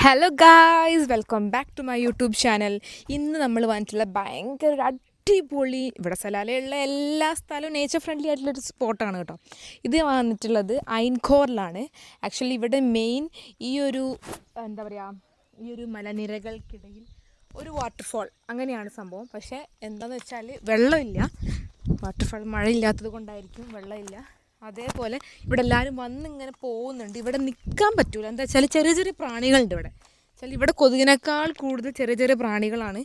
Hello guys, welcome back to my YouTube channel. ഇന്ന് നമ്മൾ വന്നിട്ടുള്ള ഭയങ്കര ഒരു അടിപൊളി, ഇവിടെ സലാലയുള്ള എല്ലാ സ്ഥലവും നേച്ചർ ഫ്രണ്ട്ലി ആയിട്ടുള്ളൊരു സ്പോട്ടാണ് കേട്ടോ. ഇത് വന്നിട്ടുള്ളത് ഐൻഖോറിലാണ്. ആക്ച്വലി ഇവിടെ മെയിൻ ഈ ഒരു എന്താ പറയുക, ഈ ഒരു മലനിരകൾക്കിടയിൽ ഒരു വാട്ടർഫാൾ അങ്ങനെയാണ് സംഭവം. പക്ഷേ എന്താണെന്ന് വെച്ചാൽ വെള്ളമില്ല. വാട്ടർഫാൾ മഴയില്ലാത്തത് കൊണ്ടായിരിക്കും വെള്ളമില്ല. അതേപോലെ ഇവിടെ എല്ലാവരും വന്നിങ്ങനെ പോകുന്നുണ്ട്. ഇവിടെ നിൽക്കാൻ പറ്റൂല. എന്താ വെച്ചാൽ ചെറിയ ചെറിയ പ്രാണികളുണ്ട് ഇവിടെ. വെച്ചാൽ ഇവിടെ കൊതുകിനേക്കാൾ കൂടുതൽ ചെറിയ ചെറിയ പ്രാണികളാണ്.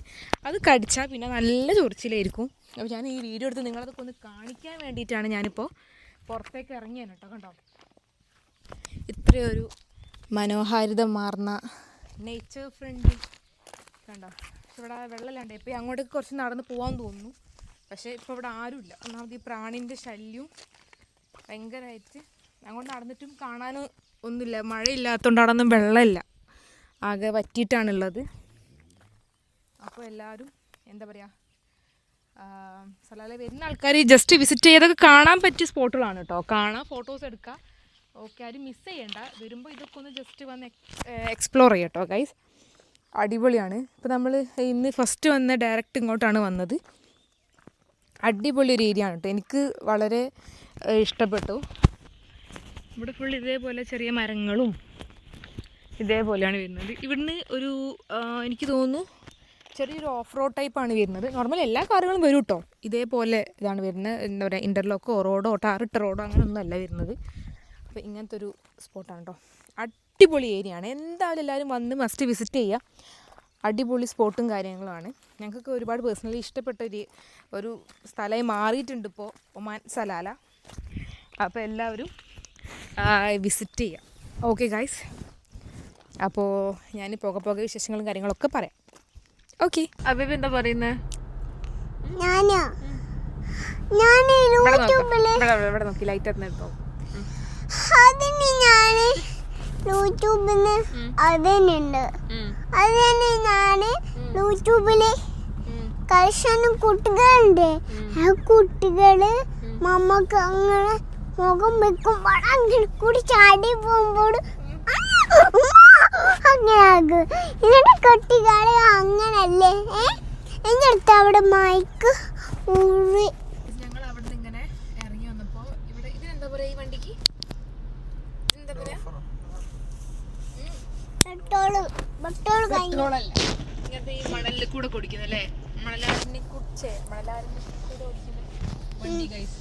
അത് കടിച്ചാൽ പിന്നെ നല്ല ചൊറിച്ചിലായിരിക്കും. അപ്പോൾ ഞാൻ ഈ വീഡിയോ എടുത്ത് നിങ്ങളതൊക്കെ ഒന്ന് കാണിക്കാൻ വേണ്ടിയിട്ടാണ് ഞാനിപ്പോൾ പുറത്തേക്ക് ഇറങ്ങിയത് കേട്ടോ. കണ്ടോ, ഇത്രയൊരു മനോഹാരിതമാർന്ന നേച്ചർ ഫ്രണ്ട്ലി കണ്ടോ. ഇവിടെ വെള്ളമില്ലാണ്ട് ഇപ്പോൾ അങ്ങോട്ടേക്ക് കുറച്ച് നടന്ന് പോകാൻ തോന്നുന്നു. പക്ഷേ ഇപ്പോൾ ഇവിടെ ആരുമില്ല. ഒന്നാമത് ഈ പ്രാണിൻ്റെ ശല്യവും ഭയങ്കരമായിട്ട്. അങ്ങോട്ട് നടന്നിട്ടും കാണാനും ഒന്നുമില്ല. മഴയില്ലാത്തതുകൊണ്ട് അവിടെ ഒന്നും വെള്ളമില്ല, ആകെ വറ്റിയിട്ടാണുള്ളത്. അപ്പോൾ എല്ലാവരും എന്താ പറയുക, സലാല വരുന്ന ആൾക്കാർ ജസ്റ്റ് വിസിറ്റ് ചെയ്തൊക്കെ കാണാൻ പറ്റിയ സ്പോട്ടുകളാണ് കേട്ടോ. കാണാം, ഫോട്ടോസ് എടുക്കുക. ഓക്കെ, ആരും മിസ് ചെയ്യണ്ട. വരുമ്പോൾ ഇതൊക്കെ ഒന്ന് ജസ്റ്റ് വന്ന് എക്സ്പ്ലോർ ചെയ്യാം കേട്ടോ ഗൈസ്. അടിപൊളിയാണ്. ഇപ്പോൾ നമ്മൾ ഇന്ന് ഫസ്റ്റ് വന്ന ഡയറക്റ്റ് ഇങ്ങോട്ടാണ് വന്നത്. അടിപൊളി ഒരു ഏരിയ ആണ് കേട്ടോ. എനിക്ക് വളരെ ഇഷ്ടപ്പെട്ടു. ഇവിടെ ഫുൾ ഇതേപോലെ ചെറിയ മരങ്ങളും ഇതേപോലെയാണ് വരുന്നത്. ഇവിടുന്ന് ഒരു എനിക്ക് തോന്നുന്നു ചെറിയൊരു ഓഫ് റോഡ് ടൈപ്പാണ് വരുന്നത്. നോർമലി എല്ലാ കാറുകളും വരും കേട്ടോ. ഇതേപോലെ ഇതാണ് വരുന്നത്. എന്താ പറയുക, ഇൻ്റർലോക്കോ റോഡോ ടാറിട്ട റോഡോ അങ്ങനെയൊന്നും അല്ല വരുന്നത്. അപ്പോൾ ഇങ്ങനത്തെ ഒരു സ്പോട്ടാണ് കേട്ടോ. അടിപൊളി ഏരിയ ആണ്. എന്തായാലും എല്ലാവരും വന്ന് മസ്റ്റ് വിസിറ്റ് ചെയ്യുക. അടിപൊളി സ്പോട്ടും കാര്യങ്ങളുമാണ്. ഞങ്ങൾക്കൊക്കെ ഒരുപാട് പേഴ്സണലി ഇഷ്ടപ്പെട്ട ഒരു സ്ഥലമായി മാറിയിട്ടുണ്ട് ഇപ്പോൾ ഒമാൻ സലാല. അപ്പോൾ എല്ലാവരും വിസിറ്റ് ചെയ്യാം. ഓക്കെ ഗൈസ്, അപ്പോൾ ഞാൻ പോകെ വിശേഷങ്ങളും കാര്യങ്ങളൊക്കെ പറയാം. ഓക്കെ, അബീബ് എന്താ പറയുന്നത്? ഇവിടെ നോക്കി ലൈറ്റ് എത്തുന്നോ. യൂട്യൂബിന് അതുണ്ട്. അതിന് ഞാൻ യൂട്യൂബില് കഴിച്ചാലും കുട്ടികളുണ്ട്. ആ കുട്ടികള് മമ്മക്ക് അങ്ങനെ മുഖം വെക്കുമ്പോൾ അങ്ങനെ കൂടി ചാടി പോകുമ്പോൾ അങ്ങനെ ആകും. എന്നിട്ട് കുട്ടികളെ അങ്ങനല്ലേ എന്നിട്ട് അവിടെ മയക്ക് ഊറി. ഞങ്ങൾ അവിടെ നിന്ന് ഇങ്ങനെ ഇറങ്ങി വന്നപ്പോൾ ഇവിടെ ഇതിനെന്താ പറയുക, ഈ വണ്ടിക്ക് എന്താ പറയുക, ഇങ്ങനത്തെ ഈ മണലിൽ കൂടെ കുടിക്കുന്നല്ലേ, മണലാരിനെ കൂടെ ഓടിക്കുന്ന വണ്ടി ഗൈസ്.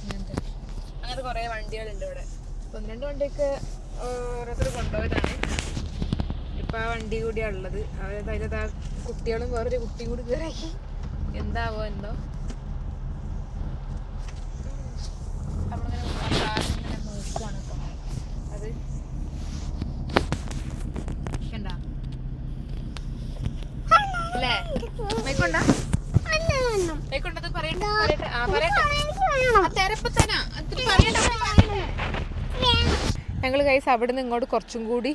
അങ്ങനത്തെ കുറേ വണ്ടികളുണ്ട് ഇവിടെ. 12 വണ്ടിയൊക്കെ ഓരോരുത്തർ കൊണ്ടുപോയതാണ്. ഇപ്പം ആ വണ്ടി കൂടിയാണ് ഉള്ളത്. അതിലത് ആ കുട്ടികളും വേറൊരു കുട്ടിയും കൂടി കയറി. എന്താവോ എന്തോ. നമ്മളിങ്ങനെ നോക്കുകയാണ് കേട്ടോ. അത് കണ്ടാ അല്ലേ, മേക്കൊണ്ടത് പറയട്ടെ. ഞങ്ങൾ കൈസ് അവിടെ നിന്ന് ഇങ്ങോട്ട് കുറച്ചും കൂടി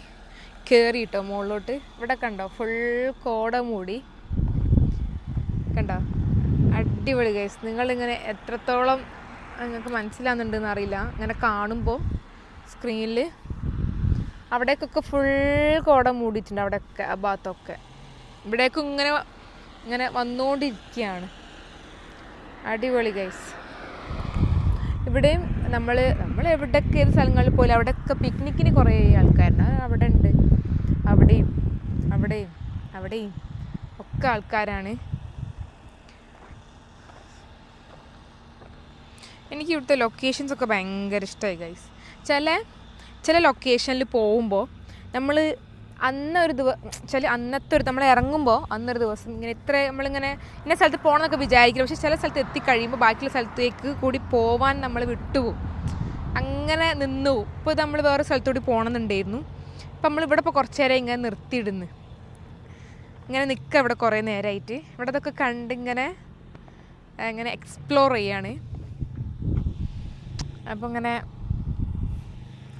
കയറി കേട്ടോ മുകളിലോട്ട്. ഇവിടെ കണ്ടോ ഫുൾ കോട മൂടി കണ്ടോ. അടിപൊളി ഗൈസ്. നിങ്ങളിങ്ങനെ എത്രത്തോളം നിങ്ങൾക്ക് മനസ്സിലാകുന്നുണ്ടെന്ന് അറിയില്ല. ഇങ്ങനെ കാണുമ്പോൾ സ്ക്രീനിൽ അവിടേക്കൊക്കെ ഫുൾ കോട മൂടിയിട്ടുണ്ട്. അവിടെയൊക്കെ ആ ഭാഗത്തൊക്കെ ഇവിടേക്കും ഇങ്ങനെ വന്നുകൊണ്ടിരിക്കുകയാണ്. അടിപൊളി ഗൈസ്. ഇവിടെയും നമ്മൾ എവിടെയൊക്കെ ഏത് സ്ഥലങ്ങളിൽ പോലും അവിടെയൊക്കെ പിക്നിക്കിന് കുറേ ആൾക്കാരുണ്ട്. അവിടെ ഉണ്ട്, അവിടെയും ഒക്കെ ആൾക്കാരാണ്. എനിക്ക് ഇവിടുത്തെ ലൊക്കേഷൻസൊക്കെ ഭയങ്കര ഇഷ്ടമായി ഗൈസ്. ചില ലൊക്കേഷനിൽ പോകുമ്പോൾ നമ്മൾ അന്നത്തെ ഒരു നമ്മൾ ഇറങ്ങുമ്പോൾ അന്നൊരു ദിവസം ഇങ്ങനെ നമ്മളിങ്ങനെ ഇന്ന സ്ഥലത്ത് പോകണമെന്നൊക്കെ വിചാരിക്കില്ല. പക്ഷേ ചില സ്ഥലത്ത് എത്തിക്കഴിയുമ്പോൾ ബാക്കിയുള്ള സ്ഥലത്തേക്ക് കൂടി പോവാൻ നമ്മൾ വിട്ടുപോകും. അങ്ങനെ നിന്നു പോകും. ഇപ്പോൾ നമ്മൾ വേറെ സ്ഥലത്തോട്ട് പോകണമെന്നുണ്ടായിരുന്നു. അപ്പം നമ്മളിവിടെ ഇപ്പോൾ കുറച്ച് നേരം ഇങ്ങനെ നിർത്തിയിടുന്നു. ഇങ്ങനെ നിൽക്കുക ഇവിടെ കുറേ നേരമായിട്ട്. ഇവിടെ ഇതൊക്കെ കണ്ട് ഇങ്ങനെ എക്സ്പ്ലോർ ചെയ്യാണ്. അപ്പോൾ ഇങ്ങനെ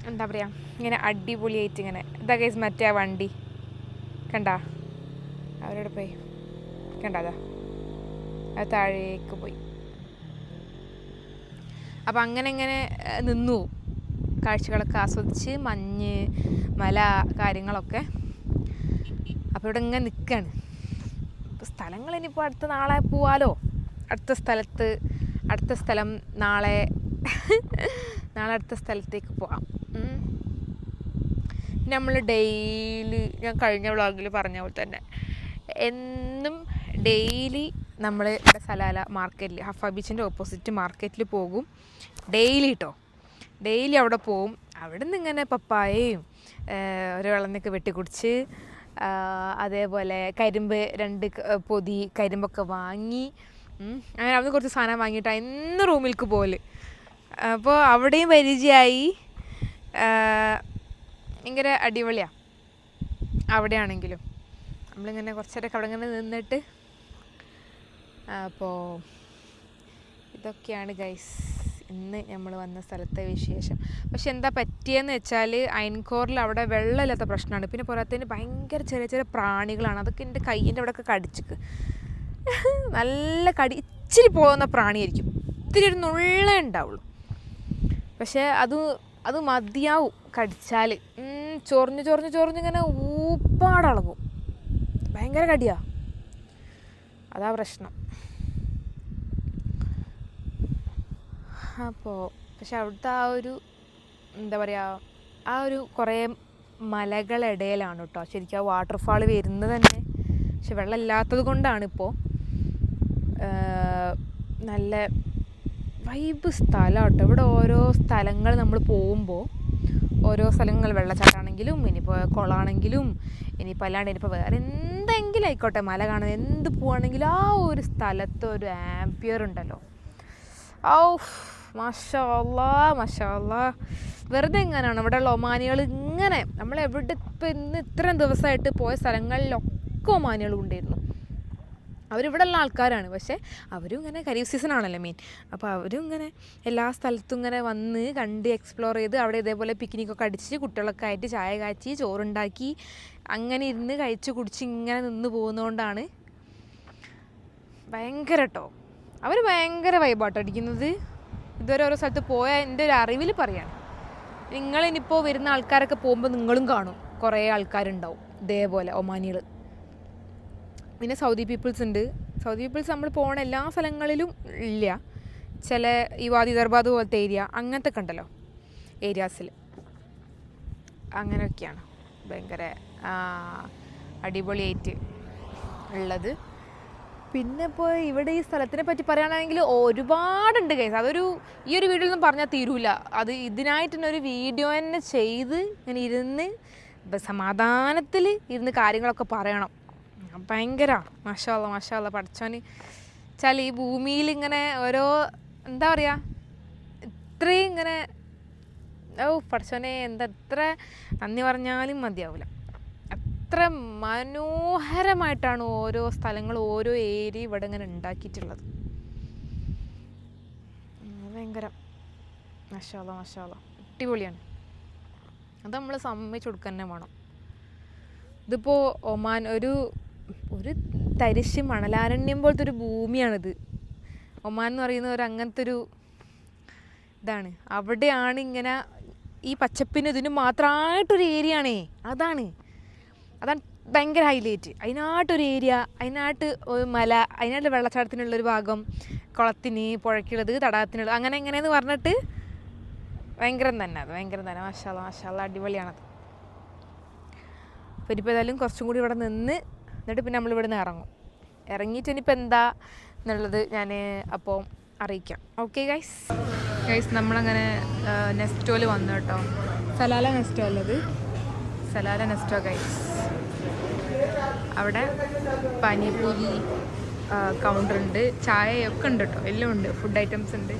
എന്താ പറയുക, ഇങ്ങനെ അടിപൊളിയായിട്ട് ഇങ്ങനെ ഇതാ ഗൈസ്. മറ്റേ ആ വണ്ടി കണ്ടാ, അവരോട് പോയി കണ്ടാതാ, അത് താഴേക്ക് പോയി. അപ്പം അങ്ങനെ നിന്നു കാഴ്ചകളൊക്കെ ആസ്വദിച്ച്, മഞ്ഞ് മല കാര്യങ്ങളൊക്കെ. അപ്പോൾ ഇവിടെ ഇങ്ങനെ നിൽക്കുകയാണ്. ഇപ്പോൾ സ്ഥലങ്ങൾ ഇനിയിപ്പോൾ അടുത്ത നാളെ പോവാലോ. അടുത്ത സ്ഥലം നാളെ അടുത്ത സ്ഥലത്തേക്ക് പോകാം. നമ്മൾ ഡെയിലി, ഞാൻ കഴിഞ്ഞ വ്ളോഗിൽ പറഞ്ഞ പോലെ തന്നെ എന്നും ഡെയിലി നമ്മൾ ഇവിടെ സലാല മാർക്കറ്റിൽ, ഹഫ ബീച്ചിൻ്റെ ഓപ്പോസിറ്റ് മാർക്കറ്റിൽ പോകും. ഡെയിലി കേട്ടോ, ഡെയിലി അവിടെ പോവും. അവിടെ നിന്ന് ഇങ്ങനെ പപ്പായയും ഒരു വെള്ളമൊക്കെ വെട്ടിക്കുടിച്ച്, അതേപോലെ കരിമ്പ് 2 പൊതി കരിമ്പൊക്കെ വാങ്ങി, അങ്ങനെ അവിടെ കുറച്ച് സാധനം വാങ്ങിയിട്ടാണ് ഇന്ന് റൂമിലേക്ക് പോകല്. അപ്പോൾ അവിടെയും പരിചയമായി. ഭയങ്കര അടിപൊളിയാണ് അവിടെയാണെങ്കിലും. നമ്മളിങ്ങനെ കുറച്ചേരൊക്കെ അവിടെ ഇങ്ങനെ നിന്നിട്ട്, അപ്പോൾ ഇതൊക്കെയാണ് ഗൈസ് ഇന്ന് നമ്മൾ വന്ന സ്ഥലത്തെ വിശേഷം. പക്ഷെ എന്താ പറ്റിയെന്ന് വെച്ചാൽ അയൻകോറിൽ അവിടെ വെള്ളമില്ലാത്ത പ്രശ്നമാണ്. പിന്നെ പോരാത്തതിന് ഭയങ്കര ചെറിയ ചെറിയ പ്രാണികളാണ്. അതൊക്കെ എൻ്റെ കയ്യിൻ്റെ അവിടെയൊക്കെ കടിച്ചിക്ക്. നല്ല ഇച്ചിരി പോകുന്ന പ്രാണിയായിരിക്കും, ഇത്തിരി ഒരു നുള്ളേ ഉണ്ടാവുള്ളൂ. പക്ഷേ അത് മതിയാവും കടിച്ചാൽ. ചൊറിഞ്ഞിങ്ങനെ ഊപ്പാടളകും. ഭയങ്കര കടിയാ, അതാ പ്രശ്നം. അപ്പോൾ പക്ഷെ അവിടുത്തെ ആ ഒരു എന്താ പറയുക, ആ ഒരു കുറേ മലകളിടയിലാണ് കേട്ടോ ശരിക്കും ആ വാട്ടർഫാൾ വരുന്നത് തന്നെ. പക്ഷെ വെള്ളം ഇല്ലാത്തത് കൊണ്ടാണിപ്പോൾ. നല്ല വൈബ് സ്ഥലം കേട്ടോ. ഇവിടെ ഓരോ സ്ഥലങ്ങൾ നമ്മൾ പോകുമ്പോൾ, ഓരോ സ്ഥലങ്ങൾ വെള്ളച്ചാട്ടമാണെങ്കിലും, ഇനിയിപ്പോൾ കുളമാണെങ്കിലും, ഇനിയിപ്പോൾ അല്ലാണ്ട് ഇനിയിപ്പോൾ വേറെ എന്തെങ്കിലും ആയിക്കോട്ടെ, മല കാണുന്നത് എന്ത് പോവാണെങ്കിലും ആ ഒരു സ്ഥലത്ത് ഒരു ആംപിയർ ഉണ്ടല്ലോ. ഔ മാഷാ അല്ലാ. വെറുതെ എങ്ങനെയാണ് ഇവിടെയുള്ള ഒമാനികൾ ഇങ്ങനെ നമ്മളെവിടെ ഇപ്പം ഇന്ന് ഇത്രയും ദിവസമായിട്ട് പോയ സ്ഥലങ്ങളിലൊക്കെ ഒമാനികൾ ഉണ്ടായിരുന്നു. അവരിവിടെ ഉള്ള ആൾക്കാരാണ്, പക്ഷേ അവരും ഇങ്ങനെ ഖരീഫ് സീസൺ ആണല്ലോ മെയിൻ. അപ്പോൾ അവരും ഇങ്ങനെ എല്ലാ സ്ഥലത്തും ഇങ്ങനെ വന്ന് കണ്ട് എക്സ്പ്ലോർ ചെയ്ത് അവിടെ ഇതേപോലെ പിക്നിക്കൊക്കെ അടിച്ച് കുട്ടികളൊക്കെ ആയിട്ട് ചായ കാച്ചി ചോറുണ്ടാക്കി അങ്ങനെ ഇരുന്ന് കഴിച്ച് കുടിച്ച് ഇങ്ങനെ നിന്ന് പോകുന്നതുകൊണ്ടാണ് ഭയങ്കര കേട്ടോ. അവർ ഭയങ്കര വൈബാട്ടോ അടിക്കുന്നത്. ഇതുവരെ ഓരോ സ്ഥലത്ത് പോയാൽ എൻ്റെ ഒരു അറിവിൽ പറയാണ്. നിങ്ങളിനിപ്പോൾ വരുന്ന ആൾക്കാരൊക്കെ പോകുമ്പോൾ നിങ്ങളും കാണും കുറേ ആൾക്കാരുണ്ടാവും ഇതേപോലെ ഒമാനികൾ. പിന്നെ സൗദി പീപ്പിൾസ് ഉണ്ട്. സൗദി പീപ്പിൾസ് നമ്മൾ പോണ എല്ലാ സ്ഥലങ്ങളിലും ഇല്ല. ചില ഈ വാദി ദർബാദ് പോലത്തെ ഏരിയ അങ്ങനത്തെ ഒക്കെ ഉണ്ടല്ലോ ഏരിയാസിൽ, അങ്ങനെയൊക്കെയാണ് ഭയങ്കര അടിപൊളിയായിട്ട് ഉള്ളത്. പിന്നെ ഇപ്പോൾ ഇവിടെ ഈ സ്ഥലത്തിനെ പറ്റി പറയുകയാണെങ്കിൽ ഒരുപാടുണ്ട് ഗൈസ്. ഈ ഒരു വീഡിയോയിൽ ഒന്നും പറഞ്ഞാൽ തീരൂല. അത് ഇതിനായിട്ട് തന്നെ ഒരു വീഡിയോ തന്നെ ചെയ്ത് ഇങ്ങനെ ഇരുന്ന് സമാധാനത്തിൽ ഇരുന്ന് കാര്യങ്ങളൊക്കെ പറയണം. ഭയങ്കര മാഷാ അല്ലാ പഠിച്ചോന് വെച്ചാൽ ഈ ഭൂമിയിൽ ഇങ്ങനെ ഓരോ എന്താ പറയുക ഇത്രയും ഇങ്ങനെ പഠിച്ചോനെ എത്ര നന്ദി പറഞ്ഞാലും മതിയാവില്ല. അത്ര മനോഹരമായിട്ടാണ് ഓരോ സ്ഥലങ്ങൾ ഓരോ ഏരിയ ഇവിടെ ഇങ്ങനെ ഉണ്ടാക്കിയിട്ടുള്ളത്. ഭയങ്കര മാഷാ അല്ലാ അടിപൊളിയാണ്. അത് നമ്മൾ സമ്മതിച്ചു കൊടുക്കുക തന്നെ വേണം. ഇതിപ്പോൾ ഒമാൻ ഒരു തരിശ് മണലാരണ്യം പോലത്തെ ഒരു ഭൂമിയാണിത്. ഒമാൻ എന്ന് പറയുന്ന അങ്ങനത്തെ ഒരു ഇതാണ്. അവിടെയാണ് ഇങ്ങനെ ഈ പച്ചപ്പിന് ഇതിന് മാത്രമായിട്ടൊരു ഏരിയ ആണേ. അതാണ് ഭയങ്കര ഹൈലൈറ്റ്. അതിനായിട്ടൊരു ഏരിയ, അതിനായിട്ട് ഒരു മല, അതിനായിട്ട് വെള്ളച്ചാട്ടത്തിനുള്ളൊരു ഭാഗം, കുളത്തിന് പുഴയ്ക്കുള്ളത്, തടാകത്തിനുള്ളത്, അങ്ങനെ എങ്ങനെയെന്ന് പറഞ്ഞിട്ട് ഭയങ്കരം തന്നെ. മാഷാ അല്ലാ അടിപൊളിയാണത്. അപ്പോൾ ഇനിയിപ്പോൾ ഏതായാലും കുറച്ചും കൂടി ഇവിടെ എന്നിട്ട് പിന്നെ നമ്മളിവിടെ നിന്ന് ഇറങ്ങിയിട്ട് ഇനിയിപ്പോൾ എന്താ എന്നുള്ളത് ഞാൻ അപ്പോൾ അറിയിക്കാം. ഓക്കെ ഗൈസ് നമ്മളങ്ങനെ നെസ്റ്റോയിൽ വന്നു കേട്ടോ. സലാല നെസ്റ്റോ അല്ലത്, സലാല നെസ്റ്റോ ഗൈസ്. അവിടെ പാനിപൂരി കൗണ്ടറുണ്ട്, ചായയൊക്കെ ഉണ്ട് കേട്ടോ, എല്ലാം ഉണ്ട്, ഫുഡ് ഐറ്റംസ് ഉണ്ട്.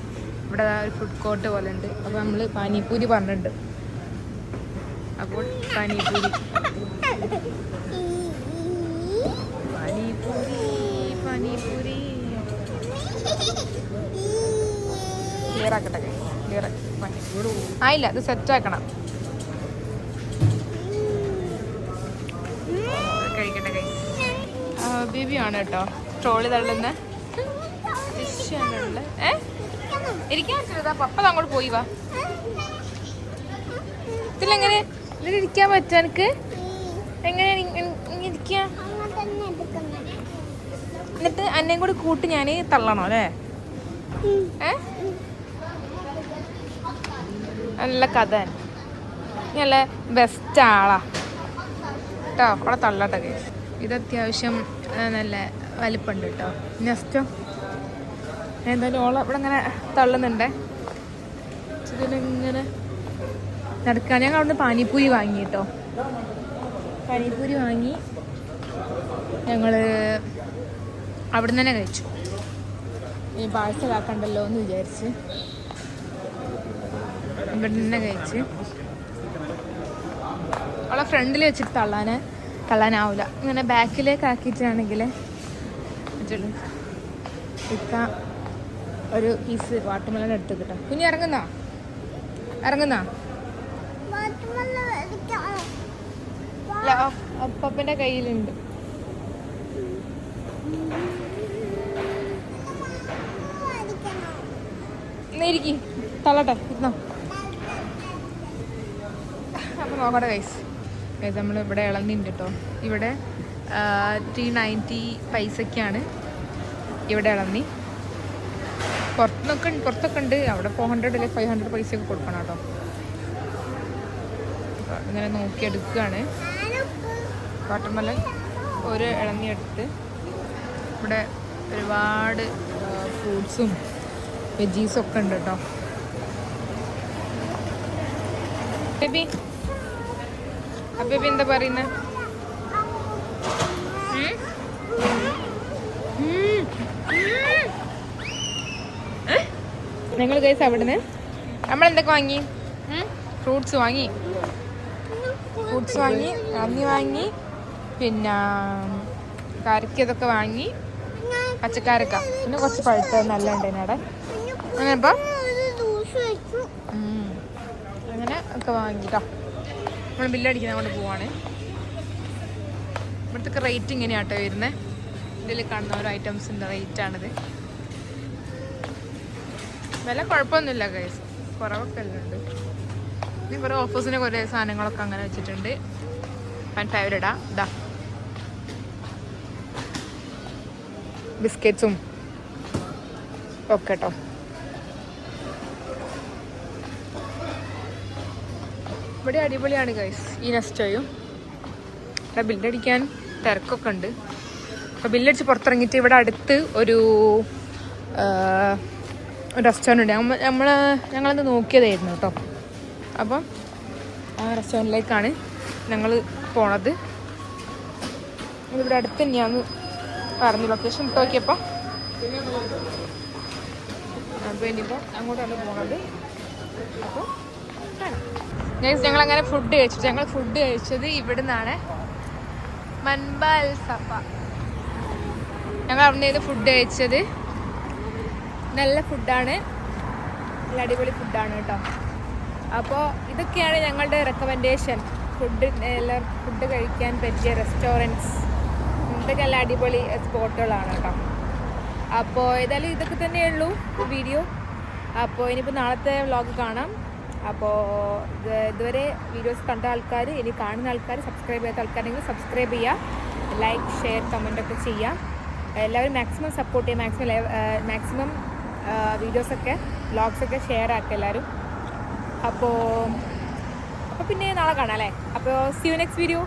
ഇവിടെ ഒരു ഫുഡ് കോർട്ട് പോലെ ഉണ്ട്. അപ്പോൾ നമ്മൾ പാനിപൂരി പറഞ്ഞിട്ടുണ്ട്. അപ്പോൾ പാനിപൂരി ക്ലിയർ ആക്കട്ടെ, ആയില്ല, അത് സെറ്റാക്കണം. കഴിക്കട്ടെ ബേബിയാണ് കേട്ടോ ട്രോളി തള്ളുന്ന ഇരിക്കാൻ പറ്റില്ല. പപ്പ അങ്ങോട്ട് പോയി വാ. ഇതിലെങ്ങനെ ഇതിലിരിക്കാൻ പറ്റുക എനിക്ക്? എങ്ങനെ ഇരിക്കുക. അങ്ങനെ തന്നെ എടുക്കുന്നത്. എന്നിട്ട് എന്നെയും കൂടി കൂട്ടി ഞാൻ തള്ളണോ അല്ലേ? നല്ല കഥ, നല്ല ബെസ്റ്റ് ആളാ കേട്ടോ. അവിടെ തള്ളട്ടെ കേസ്. ഇത് അത്യാവശ്യം നല്ല വലിപ്പമുണ്ട് കേട്ടോ. നെക്സ്റ്റോ എന്തായാലും ഓളെ ഇവിടെ ഇങ്ങനെ തള്ളുന്നുണ്ടേ. ഇതിലിങ്ങനെ നടക്കാൻ ഞങ്ങൾ അവിടുന്ന് പാനിപ്പൂരി വാങ്ങി കേട്ടോ. പാനിപ്പൂരി വാങ്ങി ഞങ്ങൾ അവിടെ നിന്ന് തന്നെ കഴിച്ചു. ഇനി പാഴ്സലാക്കണ്ടല്ലോ എന്ന് വിചാരിച്ച് ഇവിടെ തന്നെ കഴിച്ച്. അവളെ ഫ്രണ്ടിൽ വെച്ചിട്ട് തള്ളാനാവില്ല. ഇങ്ങനെ ബാക്കിലേക്ക് ആക്കിയിട്ടാണെങ്കിൽ ഇപ്പം ഒരു പീസ് വാട്ടർമെലൺ എടുത്ത് കിട്ടാം. കുഞ്ഞി ഇറങ്ങുന്ന അപ്പൻ്റെ കയ്യിലുണ്ട്. ഇരിക്കും തള്ളട്ടെ ഇരുന്നോ. അപ്പം നോക്കട്ടെ ഗൈസ്. നമ്മൾ ഇവിടെ ഇളന്നിണ്ട് കേട്ടോ. ഇവിടെ 390 പൈസക്കാണ് ഇവിടെ ഇളന്നി. പുറത്തൊക്കെ ഉണ്ട്. അവിടെ 400 അല്ലെങ്കിൽ 500 പൈസയൊക്കെ കൊടുക്കണം കേട്ടോ. ഇങ്ങനെ നോക്കിയെടുക്കുകയാണ്. വാട്ടർമെലൺ ഒരു ഇളന്നി എടുത്ത് ഇവിടെ ഒരുപാട് ഫ്രൂട്ട്സും വെജീസും ഒക്കെ ഉണ്ട് കേട്ടോ. ബേബി ബേബി എന്താ പറയുന്നത്? ഞങ്ങൾ കഴിച്ച അവിടുന്ന് നമ്മളെന്തൊക്കെ വാങ്ങി? ഫ്രൂട്ട്സ് വാങ്ങി, അന്നി വാങ്ങി, പിന്നെ കറിക്കതൊക്കെ വാങ്ങി, പച്ചക്കറിക്ക, പിന്നെ കുറച്ച് പഴുത്ത നല്ല ഉണ്ടേനെ അവിടെ. അങ്ങനെ ഇപ്പം അങ്ങനെ ഒക്കെ വാങ്ങിട്ടോ. നമ്മൾ ബില്ലടിക്കുന്ന കൊണ്ട് പോവാണ്. ഇവിടുത്തെ റേറ്റ് ഇങ്ങനെയാട്ടോ വരുന്നത്. ഇതിൽ കാണുന്ന ഓരോ ഐറ്റംസിൻ്റെ റേറ്റാണിത്. വില കുഴപ്പമൊന്നുമില്ല ഗൈസ്, കുറവൊക്കെ എല്ലാം ഉണ്ട്. ഇനി കുറേ ഓഫേഴ്സിൻ്റെ കുറേ സാധനങ്ങളൊക്കെ അങ്ങനെ വെച്ചിട്ടുണ്ട്. ഫേവറേറ്റാ ഇതാ ബിസ്ക്കറ്റ്സും ഒക്കെ കേട്ടോ. ഇവിടെ അടിപൊളിയാണ് ഗൈസ് ഈ നെസ്റ്റോയും. ഇവിടെ ബില്ലടിക്കാൻ തിരക്കൊക്കെ ഉണ്ട്. അപ്പോൾ ബില്ലടിച്ച് പുറത്തിറങ്ങിയിട്ട് ഇവിടെ അടുത്ത് ഒരു റെസ്റ്റോറൻറ്റ് ഉണ്ട്. ഞങ്ങളത് നോക്കിയതായിരുന്നു കേട്ടോ. അപ്പം ആ റെസ്റ്റോറൻറ്റിലേക്കാണ് ഞങ്ങൾ പോണത്. ഇവിടെ അടുത്ത് തന്നെയാണ് പറഞ്ഞു ലൊക്കേഷൻ ഇട്ട് നോക്കിയപ്പോൾ. അപ്പോൾ ഇനിയിപ്പോൾ അങ്ങോട്ടാണ് പോണത്. അപ്പോൾ ഞങ്ങളങ്ങനെ ഫുഡ് കഴിച്ചു. ഞങ്ങൾ ഫുഡ് കഴിച്ചത് ഇവിടെ നിന്നാണ്, മൻബാൽ സഫ. ഞങ്ങൾ അവിടെ നിന്ന് ഫുഡ് കഴിച്ചത്. നല്ല ഫുഡാണ്, നല്ല അടിപൊളി ഫുഡാണ് കേട്ടോ. അപ്പോൾ ഇതൊക്കെയാണ് ഞങ്ങളുടെ റെക്കമെൻഡേഷൻ. ഫുഡ് കഴിക്കാൻ പറ്റിയ റെസ്റ്റോറൻറ്റ്സ്, ഇതൊക്കെ നല്ല അടിപൊളി സ്പോട്ടുകളാണ് കേട്ടോ. അപ്പോൾ ഏതായാലും ഇതൊക്കെ തന്നെയുള്ളൂ വീഡിയോ. അപ്പോൾ ഇനിയിപ്പോൾ നാളത്തെ വ്ളോഗ് കാണാം. അപ്പോൾ ഇതുവരെ വീഡിയോസ് കണ്ട ആൾക്കാർ, ഇനി കാണുന്ന ആൾക്കാർ, സബ്സ്ക്രൈബ് ചെയ്യാത്ത ആൾക്കാരെങ്കിൽ സബ്സ്ക്രൈബ് ചെയ്യുക, ലൈക്ക്, ഷെയർ, കമൻറ്റൊക്കെ ചെയ്യുക. എല്ലാവരും മാക്സിമം സപ്പോർട്ട് ചെയ്യുക. മാക്സിമം വീഡിയോസൊക്കെ, വ്ളോഗ്സൊക്കെ ഷെയർ ആക്കുക എല്ലാവരും. അപ്പോൾ പിന്നെ നാളെ കാണാം അല്ലേ? അപ്പോൾ സീ യു നെക്സ്റ്റ് വീഡിയോ.